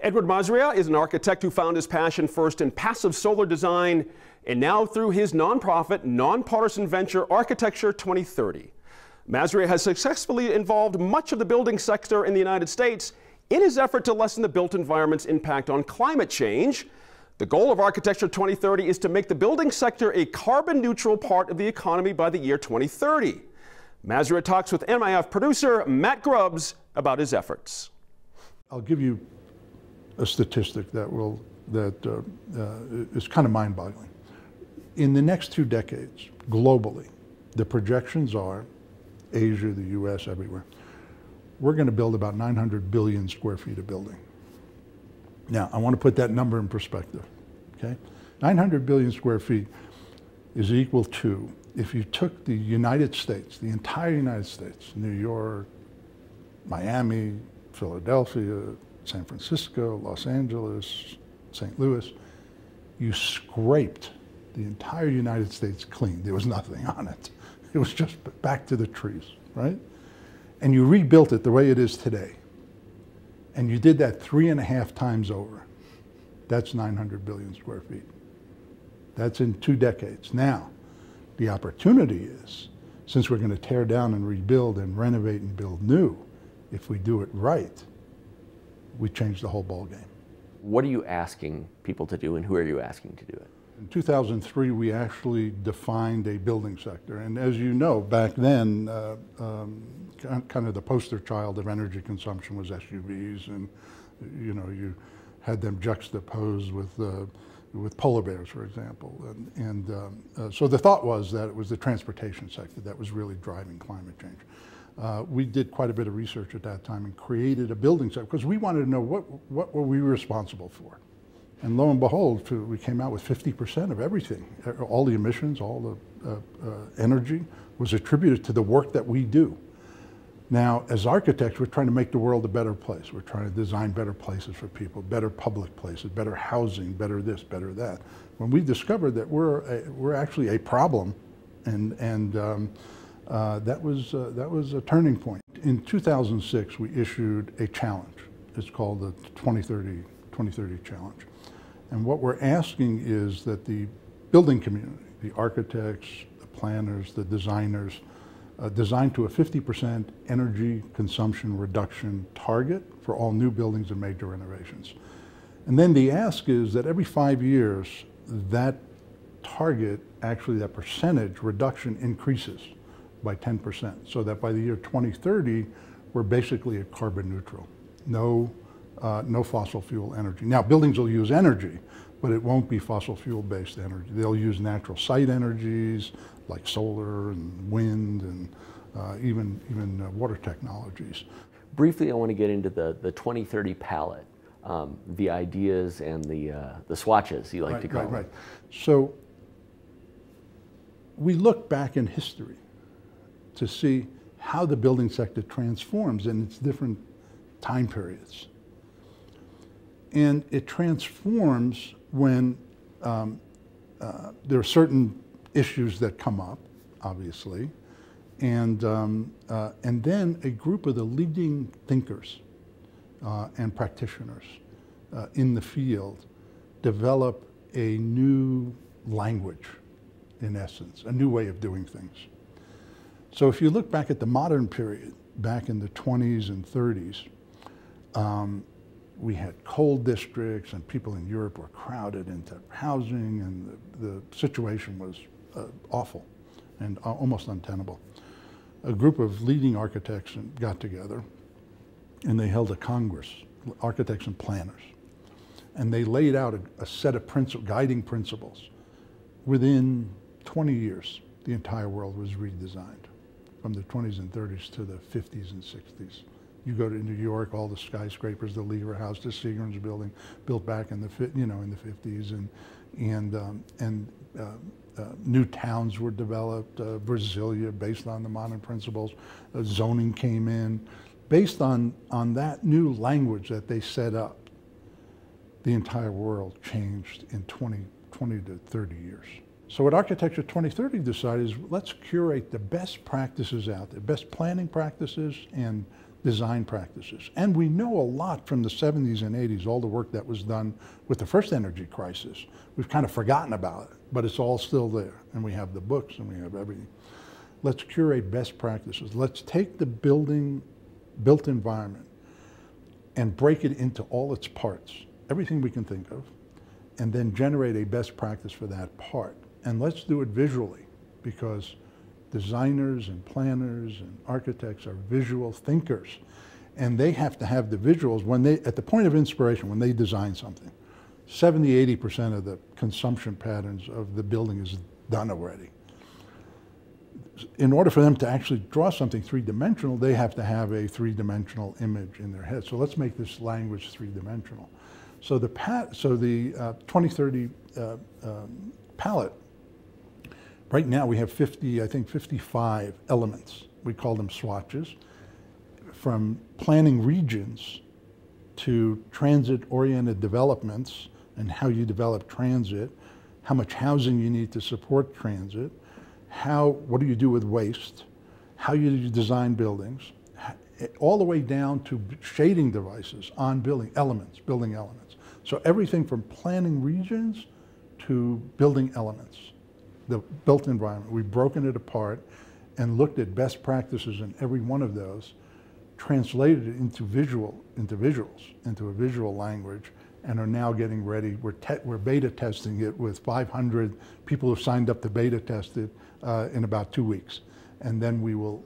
Edward Masria is an architect who found his passion first in passive solar design and now through his nonprofit, nonpartisan venture Architecture 2030. Masria has successfully involved much of the building sector in the United States in his effort to lessen the built environment's impact on climate change. The goal of Architecture 2030 is to make the building sector a carbon neutral part of the economy by the year 2030. Masria talks with MIF producer Matt Grubbs about his efforts. I'll give you a statistic that is kind of mind-boggling. In the next 2 decades, globally, the projections are, Asia, the US, everywhere, we're going to build about 900 billion square feet of building. Now, I want to put that number in perspective, okay? 900 billion square feet is equal to, if you took the United States, the entire United States, New York, Miami, Philadelphia, San Francisco, Los Angeles, St. Louis, you scraped the entire United States clean. There was nothing on it. It was just back to the trees, right? And you rebuilt it the way it is today. And you did that 3.5 times over. That's 900 billion square feet. That's in 2 decades. Now, the opportunity is, since we're going to tear down and rebuild and renovate and build new, if we do it right, we change the whole ballgame. What are you asking people to do, and who are you asking to do it? In 2003, we actually defined a building sector. And as you know, back then, kind of the poster child of energy consumption was SUVs, and you had them juxtaposed with polar bears, for example. So the thought was that it was the transportation sector that was really driving climate change. We did quite a bit of research at that time and created a building sector because we wanted to know what were we responsible for. And lo and behold, we came out with 50% of everything. All the emissions, all the energy was attributed to the work that we do. Now, as architects, we're trying to make the world a better place. We're trying to design better places for people, better public places, better housing, better this, better that. When we discovered that we're actually a problem, that was a turning point. In 2006, we issued a challenge. It's called the 2030 Challenge. And what we're asking is that the building community, the architects, the planners, the designers, design to a 50% energy consumption reduction target for all new buildings and major renovations. And then the ask is that every 5 years, that target, actually that percentage reduction increases by 10%, so that by the year 2030, we're basically a carbon neutral. No fossil fuel energy. Now, buildings will use energy, but it won't be fossil fuel based energy. They'll use natural site energies like solar and wind and even water technologies. Briefly, I want to get into the 2030 palette, the ideas and the swatches, you like to call them. Right. So we look back in history to see how the building sector transforms in its different time periods. And it transforms when there are certain issues that come up, obviously, and then a group of the leading thinkers and practitioners in the field develop a new language, in essence, a new way of doing things. So if you look back at the modern period, back in the 20s and 30s, we had coal districts and people in Europe were crowded into housing, and the situation was awful and almost untenable. A group of leading architects got together and they held a congress, architects and planners, and they laid out a set of guiding principles. Within 20 years, the entire world was redesigned, from the 20s and 30s to the 50s and 60s. You go to New York, all the skyscrapers, the Lever House, the Seagram's building, built back in the 50s, and new towns were developed. Brasilia, based on the modern principles, zoning came in, based on that new language that they set up. The entire world changed in 20 to 30 years. So what Architecture 2030 decided is, let's curate the best practices out there, best planning practices and design practices. And we know a lot from the 70s and 80s, all the work that was done with the first energy crisis. We've kind of forgotten about it, but it's all still there. And we have the books and we have everything. Let's curate best practices. Let's take the built environment and break it into all its parts, everything we can think of, and then generate a best practice for that part. And let's do it visually, because designers and planners and architects are visual thinkers, and they have to have the visuals when they, at the point of inspiration, when they design something. 70–80% of the consumption patterns of the building is done already. In order for them to actually draw something three-dimensional, they have to have a three-dimensional image in their head. So let's make this language three-dimensional. So the 2030 palette, right now we have 55 elements. We call them swatches. From planning regions to transit-oriented developments and how you develop transit, how much housing you need to support transit, what do you do with waste, how you design buildings, all the way down to shading devices on building elements. So everything from planning regions to building elements, the built environment. We've broken it apart and looked at best practices in every one of those, translated it into visuals, into a visual language, and are now getting ready. We're beta testing it with 500 people who've signed up to beta test it in about 2 weeks. And then we will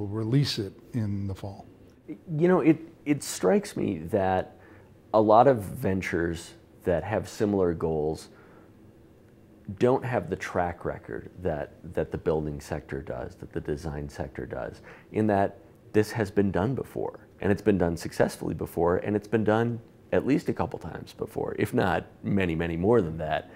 release it in the fall. You know, it strikes me that a lot of ventures that have similar goals don't have the track record that the building sector does, that the design sector does, in that this has been done before, and it's been done successfully before, and it's been done at least a couple times before, if not many, many more than that.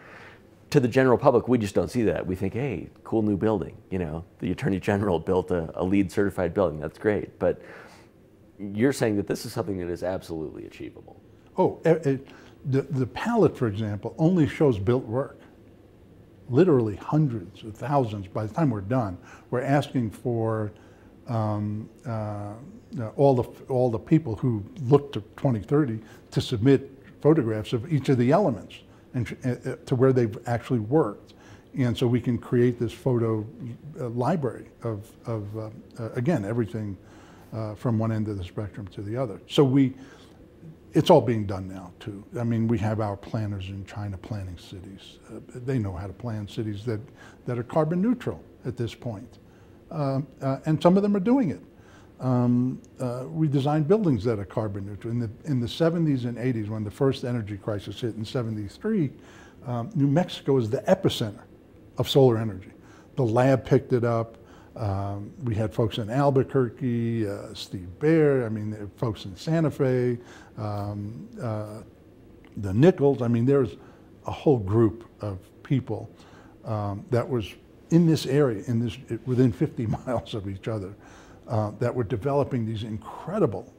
To the general public, we just don't see that. We think, hey, cool new building. You know, the Attorney General built a LEED certified building. That's great. But you're saying that this is something that is absolutely achievable. Oh, the palette, for example, only shows built work. Literally hundreds of thousands. By the time we're done, we're asking for all the people who look to 2030 to submit photographs of each of the elements and to where they've actually worked. And so we can create this photo library of again, everything from one end of the spectrum to the other. So it's all being done now too. I mean, we have our planners in China planning cities. They know how to plan cities that are carbon neutral at this point. And some of them are doing it. We design buildings that are carbon neutral. In the 70s and 80s, when the first energy crisis hit in '73, New Mexico was the epicenter of solar energy. The lab picked it up. We had folks in Albuquerque, Steve Baer, I mean, folks in Santa Fe, the Nichols. I mean, there's a whole group of people that was in this area, within 50 miles of each other, that were developing these incredible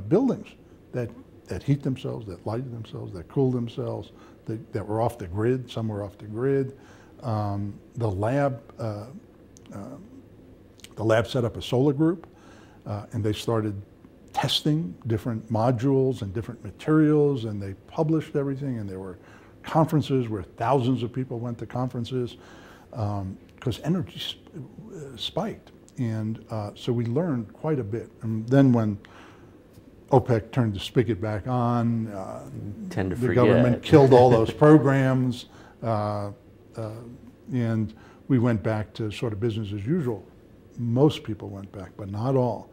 buildings that heat themselves, that light themselves, that cool themselves, that were off the grid. Some were off the grid. The lab set up a solar group, and they started testing different modules and different materials, and they published everything, and there were conferences where thousands of people went to conferences because energy spiked. And so we learned quite a bit. And then when OPEC turned the spigot back on, the government killed all those programs, and we went back to sort of business as usual. Most people went back, but not all.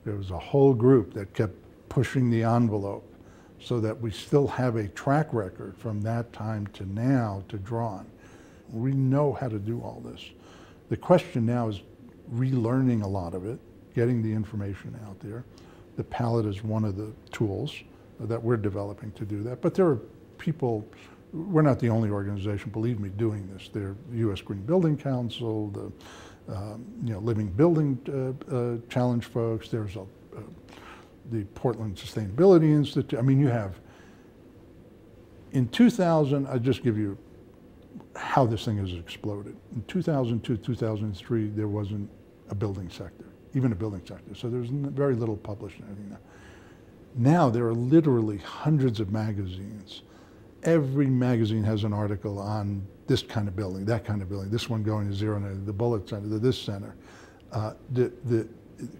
There was a whole group that kept pushing the envelope so that we still have a track record from that time to now to draw on. We know how to do all this. The question now is relearning a lot of it, getting the information out there. The palette is one of the tools that we're developing to do that. But there are people, we're not the only organization, believe me, doing this. There, the U.S. Green Building Council, the Living Building Challenge folks, there's the Portland Sustainability Institute. I mean, you have, in 2000, I'll just give you how this thing has exploded. In 2002, 2003, there wasn't a building sector. even the building sector. So there's very little published and everything there. Now there are literally hundreds of magazines. Every magazine has an article on this kind of building, that kind of building, this one going to zero, the Bullitt Center, this center. The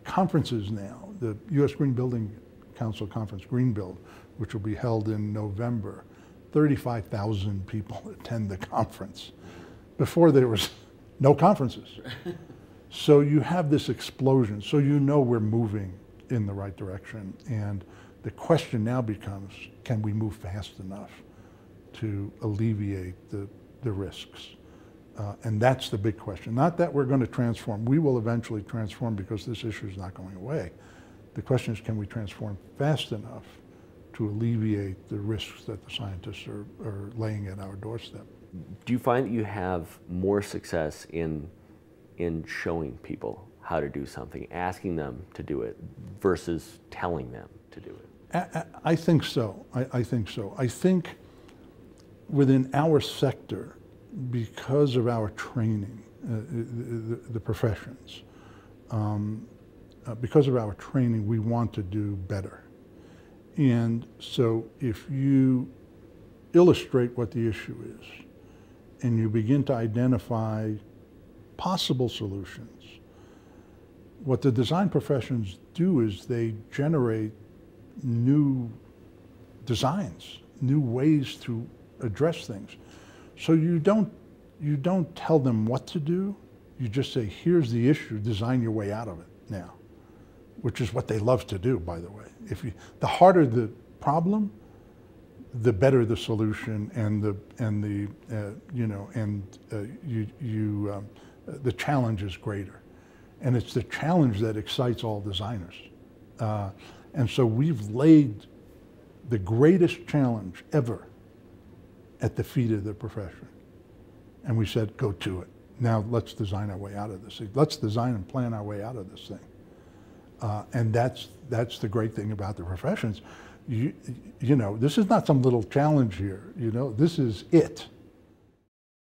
conferences now, the U.S. Green Building Council Conference, Greenbuild, which will be held in November, 35,000 people attend the conference. Before there was no conferences. So you have this explosion, so you know we're moving in the right direction. And the question now becomes, can we move fast enough to alleviate the risks? And that's the big question. Not that we're going to transform. We will eventually transform because this issue is not going away. The question is, can we transform fast enough to alleviate the risks that the scientists are laying at our doorstep? Do you find that you have more success in showing people how to do something, asking them to do it, versus telling them to do it? I think so. I think so. I think within our sector, because of our training, the professions, because of our training, we want to do better. And so if you illustrate what the issue is, and you begin to identify possible solutions, what the design professions do is they generate new designs, new ways to address things. So you don't tell them what to do, you just say, here's the issue, design your way out of it now, which is what they love to do, by the way. The harder the problem, the better the solution, and the challenge is greater. And it's the challenge that excites all designers. And so we've laid the greatest challenge ever at the feet of the profession. And we said, go to it. Now let's design our way out of this thing. Let's design and plan our way out of this thing. And that's the great thing about the professions. You know, this is not some little challenge here. You know, this is it.